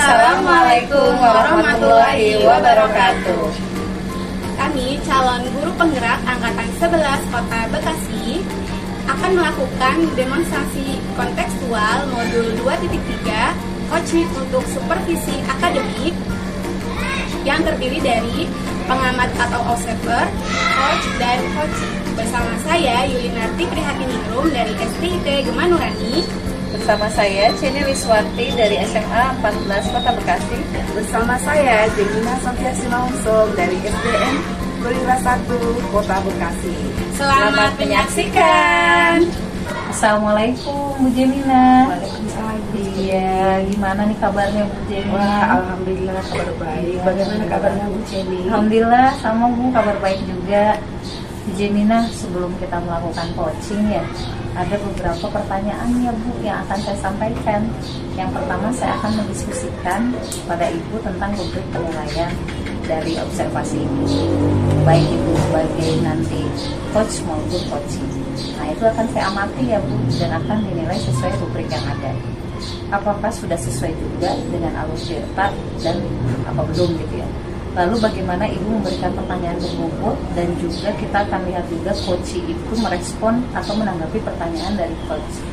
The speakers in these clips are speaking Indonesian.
Assalamualaikum warahmatullahi wabarakatuh. Kami calon guru penggerak Angkatan 11 Kota Bekasi akan melakukan demonstrasi kontekstual modul 2.3 coaching untuk supervisi akademik yang terdiri dari pengamat atau observer, coach, dan coaching. Bersama saya Yulinarti Prihatiningrum dari STIP Gema Nurani. Bersama saya Ceni Wiswarti dari SMA 14 Kota Bekasi. Bersama saya Jemina Sofia Simaungsong dari SDN Perwira 1 Kota Bekasi. Selamat menyaksikan. Assalamualaikum Bu Jemina. Waalaikumsalam. Iya, gimana nih kabarnya Bu Jemina? Wah, alhamdulillah kabar baik. Bagaimana kabarnya Bu Ceni? Alhamdulillah sama Bu, kabar baik juga. Bu Jemina, sebelum kita melakukan coaching ya, ada beberapa pertanyaan ya Bu yang akan saya sampaikan. Yang pertama, saya akan mendiskusikan pada Ibu tentang rubrik penilaian dari observasi ini, baik Ibu sebagai nanti coach maupun coaching. Nah, itu akan saya amati ya Bu, dan akan dinilai sesuai rubrik yang ada. Apakah sudah sesuai juga dengan alur cerita dan apa belum gitu ya. Lalu bagaimana Ibu memberikan pertanyaan berbobot, dan juga kita akan lihat juga coaching itu merespon atau menanggapi pertanyaan dari coach.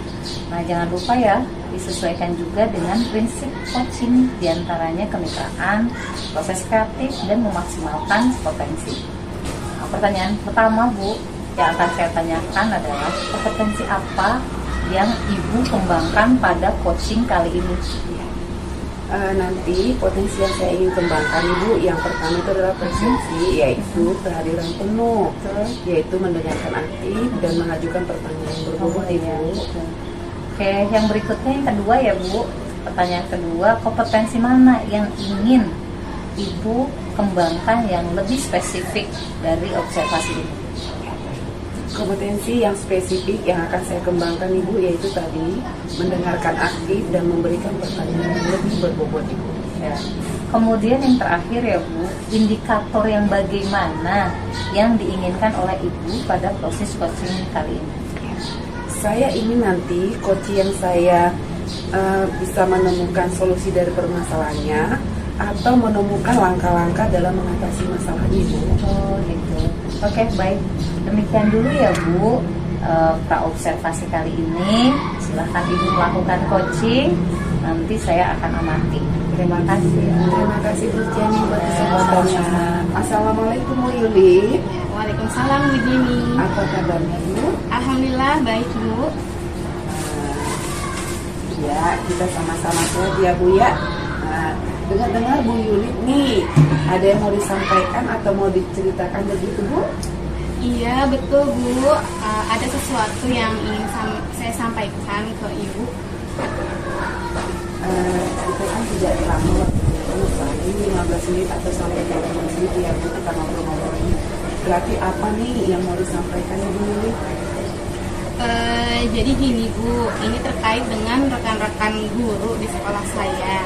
Nah, jangan lupa ya, disesuaikan juga dengan prinsip coaching, diantaranya kemitraan, proses kreatif, dan memaksimalkan potensi. Nah, pertanyaan pertama Bu, yang akan saya tanyakan adalah kompetensi apa yang Ibu kembangkan pada coaching kali ini? Nanti potensi yang saya ingin kembangkan Ibu, yang pertama itu adalah presensi, yaitu kehadiran penuh, yaitu mendengarkan aktif dan mengajukan pertanyaan berbobot Ibu. Oke, yang berikutnya yang kedua ya Bu, pertanyaan kedua, kompetensi mana yang ingin Ibu kembangkan yang lebih spesifik dari observasi ini? Kompetensi yang spesifik yang akan saya kembangkan Ibu yaitu tadi mendengarkan aktif dan memberikan pertanyaan yang lebih berbobot Ibu. Ya. Kemudian yang terakhir ya Bu, indikator yang bagaimana yang diinginkan oleh Ibu pada proses coaching kali ini? Saya ingin nanti coaching yang saya bisa menemukan solusi dari permasalahannya atau menemukan langkah-langkah dalam mengatasi masalah Ibu. Oh gitu. Oke, baik. Demikian dulu ya Bu, pra-observasi kali ini. Silahkan Ibu melakukan coaching, nanti saya akan amati. Terima kasih. Terima kasih Bu Jenny buat kesempatannya. Assalamualaikum Bu Yuli. Waalaikumsalam Bu Jemi. Apa kabarnya Bu? Alhamdulillah baik Bu. Ya, kita sama-sama sehat ya Bu ya. Dengar-dengar Bu Yuli nih, ada yang mau disampaikan atau mau diceritakan begitu Bu? Iya betul Bu, ada sesuatu yang ingin saya sampaikan ke Ibu. Kita kan tidak lama, paling 15 menit atau sampai 20 menit ya Bu, kita ngobrol-ngobrol ini. Berarti apa nih yang mau disampaikan Ibu Yuli? Jadi gini Bu, ini terkait dengan rekan-rekan guru di sekolah saya.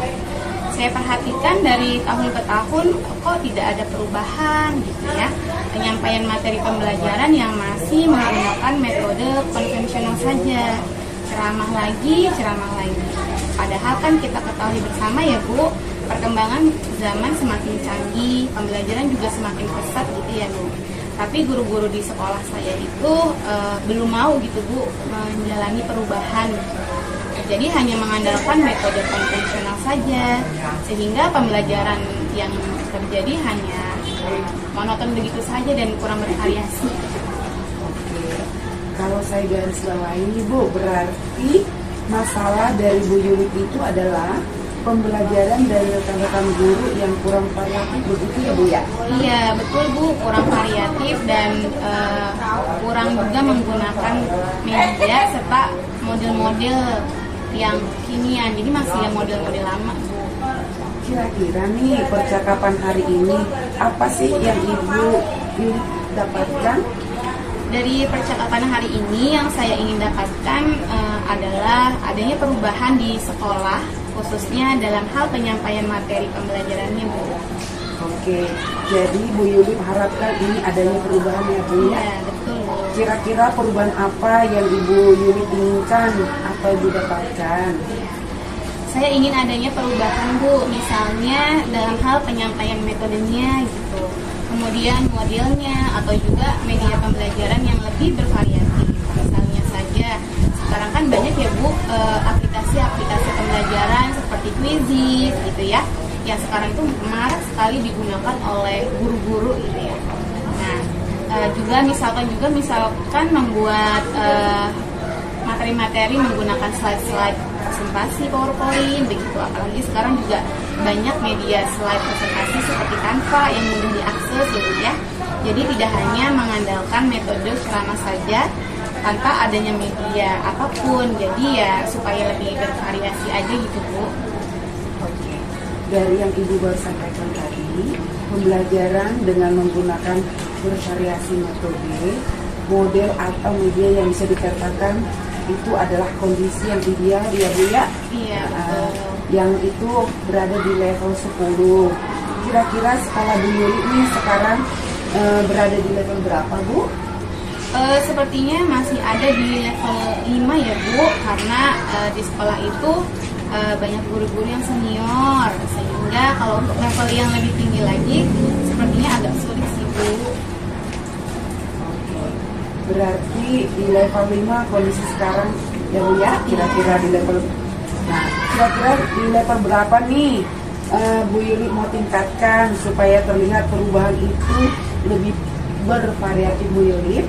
Saya perhatikan dari tahun ke tahun kok tidak ada perubahan gitu ya, penyampaian materi pembelajaran yang masih menggunakan metode konvensional saja, ceramah lagi. Padahal kan kita ketahui bersama ya Bu, perkembangan zaman semakin canggih, pembelajaran juga semakin pesat gitu ya Bu. Tapi guru-guru di sekolah saya itu belum mau gitu Bu menjalani perubahan. Jadi hanya mengandalkan metode konvensional saja, sehingga pembelajaran yang terjadi hanya monoton begitu saja dan kurang bervariasi. Oke, kalau saya garis bawahi Bu, berarti masalah dari Bu Yuli itu adalah pembelajaran dari rekan-rekan guru yang kurang variatif, begitu ya Bu ya? Iya betul Bu, kurang variatif dan kurang juga menggunakan media serta model-model yang kekinian, jadi masih yang model-model lama Bu. Kira-kira nih percakapan hari ini apa sih yang Ibu Yuli dapatkan? Dari percakapan hari ini yang saya ingin dapatkan adalah adanya perubahan di sekolah, khususnya dalam hal penyampaian materi pembelajarannya Bu. Oke, jadi Bu Yuli harapkan ini adanya perubahan ya Bu ya? Iya betul Bu. Kira-kira perubahan apa yang Ibu Yuli inginkan atau Ibu dapatkan? saya ingin adanya perubahan Bu, misalnya dalam hal penyampaian metodenya gitu, kemudian modelnya atau juga media pembelajaran yang lebih bervariasi. Misalnya saja sekarang kan banyak ya Bu aplikasi-aplikasi pembelajaran seperti Quizizz gitu ya, yang sekarang itu marak sekali digunakan oleh guru-guru gitu ya. Nah juga misalkan membuat materi-materi menggunakan slide-slide presentasi PowerPoint begitu, apalagi sekarang juga banyak media slide presentasi seperti Canva yang mudah diakses gitu ya. Jadi tidak hanya mengandalkan metode ceramah saja tanpa adanya media apapun, jadi ya supaya lebih bervariasi aja gitu Bu. Oke. Dari yang Ibu baru sampaikan tadi, pembelajaran dengan menggunakan bervariasi metode, model atau media yang bisa dikatakan itu adalah kondisi yang ideal ya Bu ya. Iya. Yang itu berada di level 10. Kira-kira sekolah Bu Yuli ini sekarang berada di level berapa Bu? Sepertinya masih ada di level 5 ya Bu, karena di sekolah itu banyak guru-guru yang senior, sehingga kalau untuk level yang lebih tinggi lagi sepertinya agak sulit sih Bu. Berarti di level 5 kondisi sekarang ya Bu ya, kira-kira di level. Nah, kira-kira di level berapa nih Bu Yuli mau tingkatkan supaya terlihat perubahan itu lebih bervariatif Bu Yuli?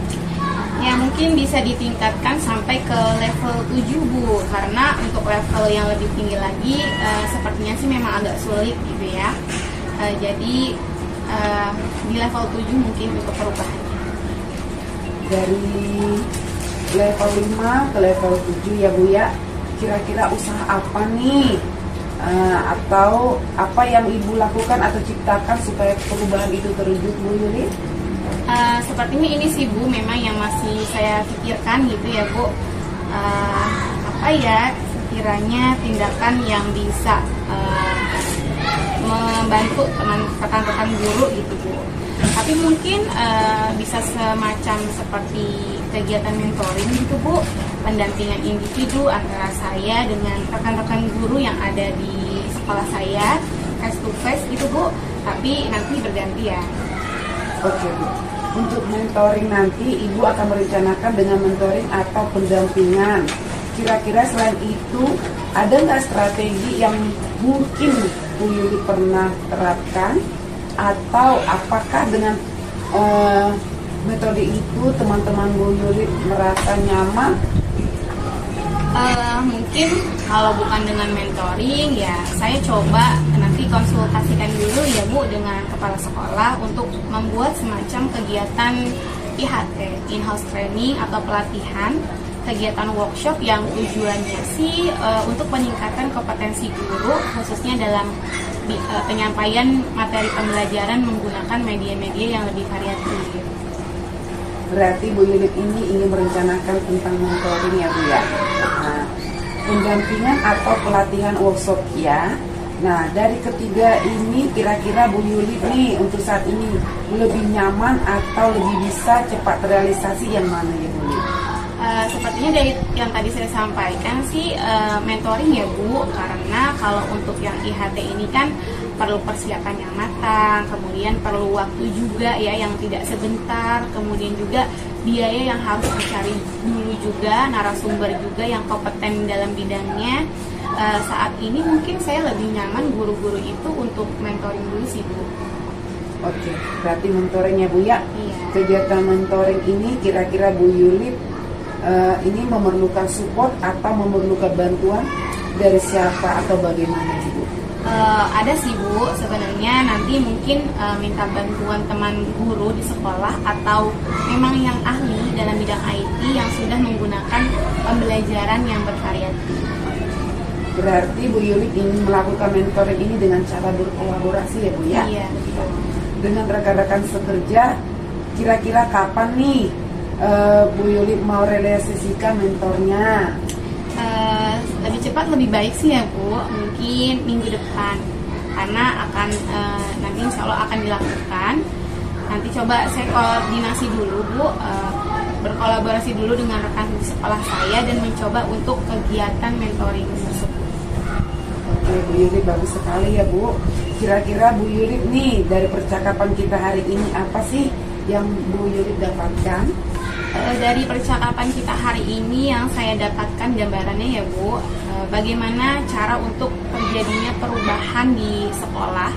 Ya mungkin bisa ditingkatkan sampai ke level 7 Bu, karena untuk level yang lebih tinggi lagi sepertinya sih memang agak sulit gitu ya. Jadi di level 7 mungkin untuk perubahannya. Dari level 5 ke level 7 ya Bu ya, kira-kira usaha apa nih atau apa yang Ibu lakukan atau ciptakan supaya perubahan itu terwujud Bu Yuli? Sepertinya ini sih Bu, memang yang masih saya pikirkan gitu ya Bu. Apa ya sekiranya tindakan yang bisa membantu rekan-rekan guru gitu Bu. Tapi mungkin bisa semacam seperti kegiatan mentoring gitu Bu, pendampingan individu antara saya dengan rekan-rekan guru yang ada di sekolah saya, face to face gitu Bu, tapi nanti berganti ya. Oke Bu, untuk mentoring nanti Ibu akan merencanakan dengan mentoring atau pendampingan. Kira-kira selain itu ada nggak strategi yang mungkin Bu Yuli pernah terapkan, atau apakah dengan metode itu teman-teman Bu Yuli merasa nyaman? Mungkin kalau bukan dengan mentoring ya saya coba nanti konsultasikan dulu ya Bu dengan kepala sekolah untuk membuat semacam kegiatan IHT, in-house training atau pelatihan, kegiatan workshop yang tujuannya sih untuk peningkatan kompetensi guru khususnya dalam penyampaian materi pembelajaran menggunakan media-media yang lebih variatif. Berarti Bu Yuli ini ingin merencanakan tentang mentoring ya Bu ya. Nah, pendampingan atau pelatihan workshop ya. Nah, dari ketiga ini kira-kira Bu Yuli nih untuk saat ini lebih nyaman atau lebih bisa cepat terrealisasi yang mana ya Bu Yuli? Sepertinya dari yang tadi saya sampaikan sih mentoring ya Bu, karena kalau untuk yang IHT ini kan perlu persiapan yang matang, kemudian perlu waktu juga ya yang tidak sebentar, kemudian juga biaya yang harus dicari dulu juga, narasumber juga yang kompeten dalam bidangnya. Saat ini mungkin saya lebih nyaman guru-guru itu untuk mentoring dulu sih Bu. Oke, berarti mentoring ya Bu ya. Iya. Kegiatan mentoring ini kira-kira Bu Yuli ini memerlukan support atau memerlukan bantuan dari siapa atau bagaimana Bu? Ada sih Bu, sebenarnya nanti mungkin minta bantuan teman guru di sekolah atau memang yang ahli dalam bidang IT yang sudah menggunakan pembelajaran yang bervariatif. Berarti Bu Yuli ingin melakukan mentoring ini dengan cara berkolaborasi ya Bu ya? Iya, betul. Dengan rekan-rekan sekerja, kira-kira kapan nih Bu Yuli mau realisasikan mentornya? Lebih cepat lebih baik sih ya Bu, mungkin minggu depan, karena akan nanti insya Allah akan dilakukan. Nanti coba saya koordinasi dulu Bu, berkolaborasi dulu dengan rekan di sekolah saya dan mencoba untuk kegiatan mentoring tersebut. Oke, Bu Yulip, bagus sekali ya Bu. Kira-kira Bu Yulip nih, dari percakapan kita hari ini apa sih yang Bu Yulip dapatkan? Dari percakapan kita hari ini yang saya dapatkan gambarannya ya Bu, bagaimana cara untuk terjadinya perubahan di sekolah,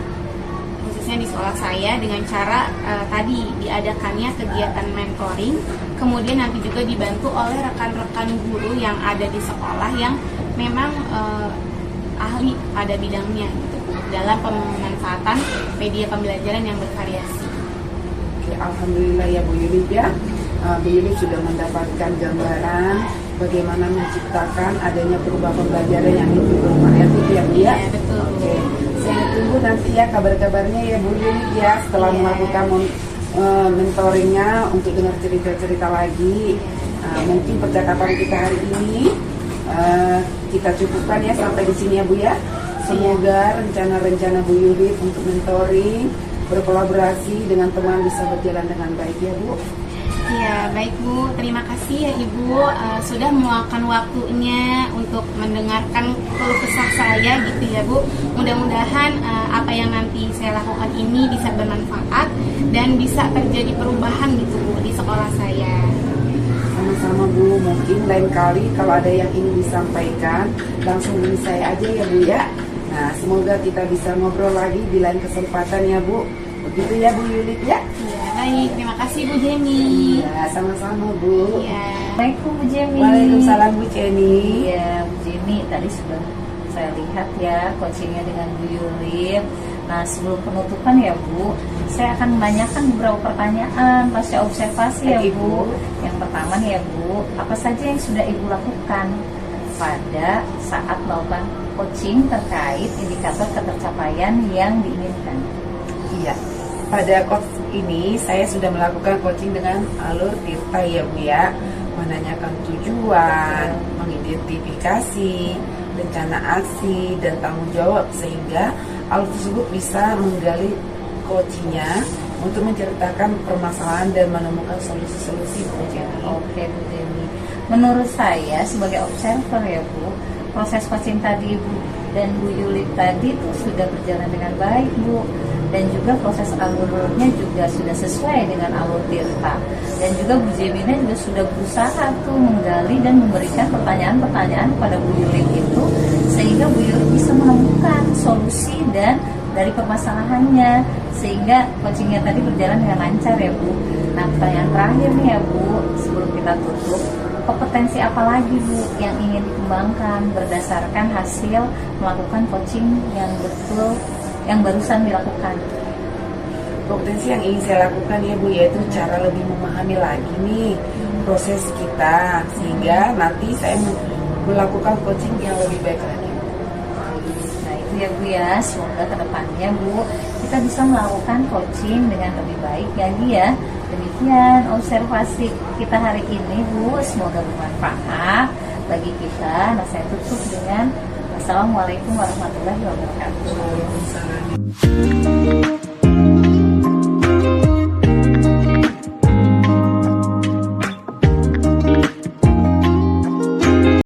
khususnya di sekolah saya, dengan cara tadi diadakannya kegiatan mentoring, kemudian nanti juga dibantu oleh rekan-rekan guru yang ada di sekolah yang memang ahli pada bidangnya gitu, dalam pemanfaatan media pembelajaran yang bervariasi. Oke, alhamdulillah ya Bu Yulip ya. Bu Yulip sudah mendapatkan gambaran bagaimana menciptakan adanya perubahan pembelajaran yang lebih bervariatif ya Bu ya. Iya, betul. Oke, saya tunggu nanti ya kabar-kabarnya ya Bu Yulip ya, setelah Iya. melakukan mentoringnya untuk dengar cerita-cerita lagi. Mungkin percakapan kita hari ini kita cukupkan ya sampai di sini ya Bu ya. Semoga rencana-rencana Bu Yulip untuk mentoring, berkolaborasi dengan teman bisa berjalan dengan baik ya Bu. Ya, baik Bu. Terima kasih ya Ibu sudah meluangkan waktunya untuk mendengarkan keluh kesah saya gitu ya Bu. Mudah-mudahan apa yang nanti saya lakukan ini bisa bermanfaat dan bisa terjadi perubahan gitu Bu di sekolah saya. Sama-sama Bu, mungkin lain kali kalau ada yang ingin disampaikan langsung hubungi saya aja ya Bu ya. Nah, semoga kita bisa ngobrol lagi di lain kesempatan ya Bu. Begitu ya Bu Yulip ya. Ya, baik. Terima kasih Bu Jenny. Ya, sama-sama Bu. Ya. Assalamualaikum Bu Jenny. Waalaikumsalam Bu Jenny. Iya Bu Jenny, tadi sudah saya lihat ya coachingnya dengan Bu Yulip. Nah, sebelum penutupan ya Bu, saya akan menanyakan beberapa pertanyaan pasca observasi ya Baik, Bu. Bu. Yang pertama nih ya Bu, apa saja yang sudah Ibu lakukan pada saat melakukan coaching terkait indikator ketercapaian yang diinginkan? Iya, pada coach ini saya sudah melakukan coaching dengan alur Tirta ya Bu ya. Menanyakan tujuan, mengidentifikasi, rencana aksi, dan tanggung jawab sehingga alur tersebut bisa menggali coachingnya untuk menceritakan permasalahan dan menemukan solusi-solusi Bu Jenny. Oke Bu Jenny, menurut saya sebagai observer ya Bu, proses coaching tadi Bu dan Bu Yulip tadi itu sudah berjalan dengan baik Bu, dan juga proses alurnya juga sudah sesuai dengan alur Tirta, dan juga Bu Jemina juga sudah berusaha tuh menggali dan memberikan pertanyaan-pertanyaan kepada Bu Yulip itu sehingga Bu Yulip bisa menemukan solusi dan dari permasalahannya, sehingga coachingnya tadi berjalan dengan lancar ya Bu. Nah, pertanyaan terakhir nih ya Bu, sebelum kita tutup, kompetensi apa lagi Bu yang ingin dikembangkan berdasarkan hasil melakukan coaching yang barusan dilakukan? Kompetensi yang ingin saya lakukan ya Bu, yaitu cara lebih memahami lagi nih proses kita sehingga nanti saya melakukan coaching yang lebih baik lagi. Nah itu ya Bu ya, semoga kedepannya Bu kita bisa melakukan coaching dengan lebih baik lagi ya. Demikian observasi kita hari ini Bu, semoga bermanfaat bagi kita. Nah saya tutup dengan Assalamualaikum warahmatullahi wabarakatuh. Waalaikumsalam.